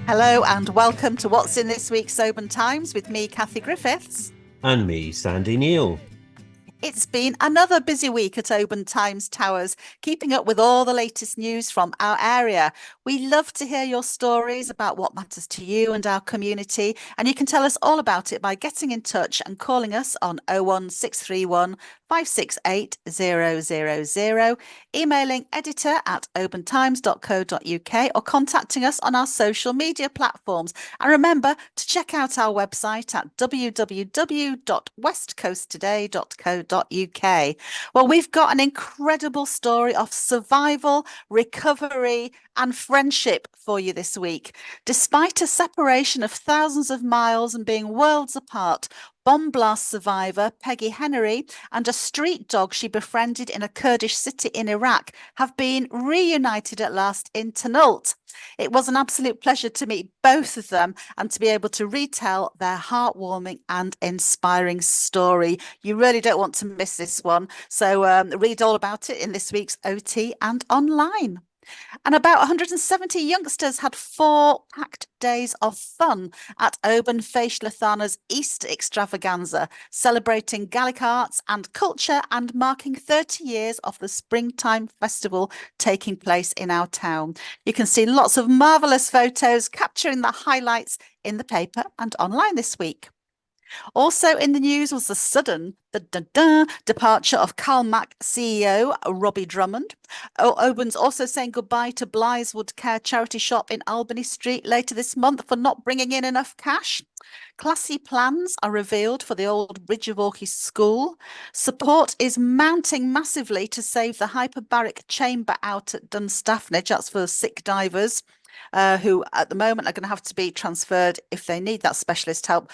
Hello and welcome to What's in this week's Oban Times with me, Kathy Griffiths. And me, Sandy Neal. It's been another busy week at Oban Times Towers, keeping up with all the latest news from our area. We love to hear your stories about what matters to you and our community, and you can tell us all about it by getting in touch and calling us on 01631 568 000, emailing editor@obantimes.co.uk or contacting us on our social media platforms. And remember to check out our website at www.westcoasttoday.co.uk. Well, we've got an incredible story of survival, recovery, and friendship for you this week. Despite a separation of thousands of miles and being worlds apart, bomb blast survivor Peggy Henry and a street dog she befriended in a Kurdish city in Iraq have been reunited at last in Tynult. It was an absolute pleasure to meet both of them and to be able to retell their heartwarming and inspiring story. You really don't want to miss this one. So read all about it in this week's OT and online. And about 170 youngsters had 4 packed days of fun at Oban Feis Latharna's Easter extravaganza, celebrating Gaelic arts and culture and marking 30 years of the springtime festival taking place in our town. You can see lots of marvellous photos capturing the highlights in the paper and online this week. Also in the news was the sudden departure of Calmac CEO Robbie Drummond. Oban's also saying goodbye to Blytheswood Care charity shop in Albany Street later this month for not bringing in enough cash. Classy plans are revealed for the old Bridge of Orchy school. Support is mounting massively to save the hyperbaric chamber out at Dunstaffnage. That's for sick divers who at the moment are going to have to be transferred if they need that specialist help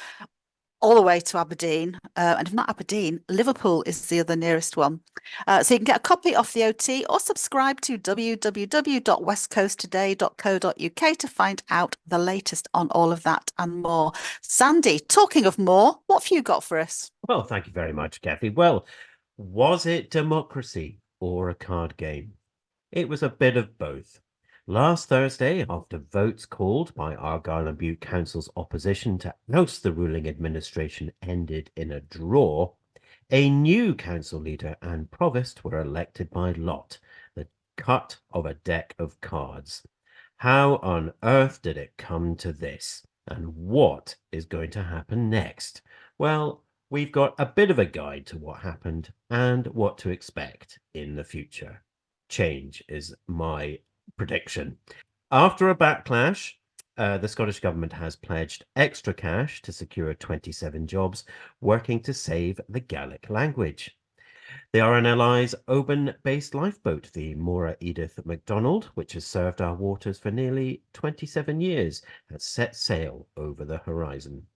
all the way to Aberdeen. And if not Aberdeen, Liverpool is the other nearest one. So you can get a copy of the OT or subscribe to www.westcoasttoday.co.uk to find out the latest on all of that and more. Sandy, talking of more, what have you got for us? Well, thank you very much, Kathy. Well, was it democracy or a card game? It was a bit of both. Last Thursday, after votes called by Argyll and Bute Council's opposition to oust the ruling administration ended in a draw, a new council leader and provost were elected by lot, the cut of a deck of cards. How on earth did it come to this? And what is going to happen next? Well, we've got a bit of a guide to what happened and what to expect in the future. Change is my prediction. After a backlash, the Scottish Government has pledged extra cash to secure 27 jobs working to save the Gaelic language. The RNLI's Oban-based lifeboat, the Mora Edith MacDonald, which has served our waters for nearly 27 years, has set sail over the horizon.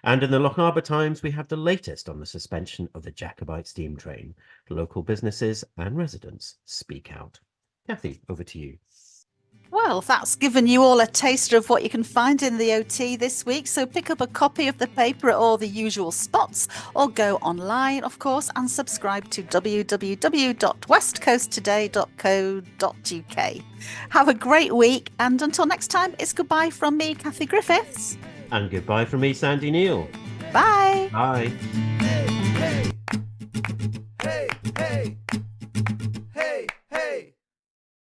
And in the Latharna Times, we have the latest on the suspension of the Jacobite steam train. Local businesses and residents speak out. Kathy, over to you. Well, that's given you all a taster of what you can find in the OT this week. So pick up a copy of the paper at all the usual spots or go online, of course, and subscribe to www.westcoasttoday.co.uk. Have a great week. And until next time, it's goodbye from me, Kathy Griffiths. And goodbye from me, Sandy Neal. Bye. Bye. Hey, hey, hey, hey.